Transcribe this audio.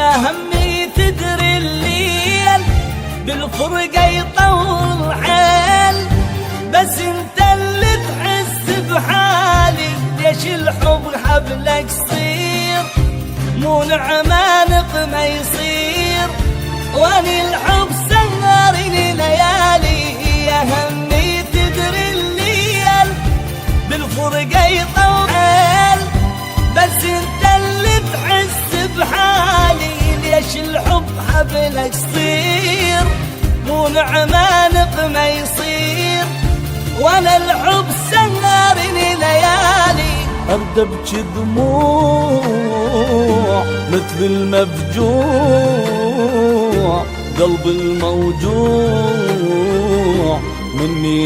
يا همي تدري الليل بالفرقة يطول حيل، بس انت اللي تحس بحالي. ليش الحب حبلك صير مو نعمة نقمة يصير، واني الحب سهرني ليالي. يا همي تدري الليل بالفرقة يطول حيل، بس انت اللي تحس بحالي. ليش الحب حبلك صير مو نعمة نقمة يصير، وانا الحب سهرني ليالي. أرد أبكي دموع مثل المفجوع، قلب الموجوع مني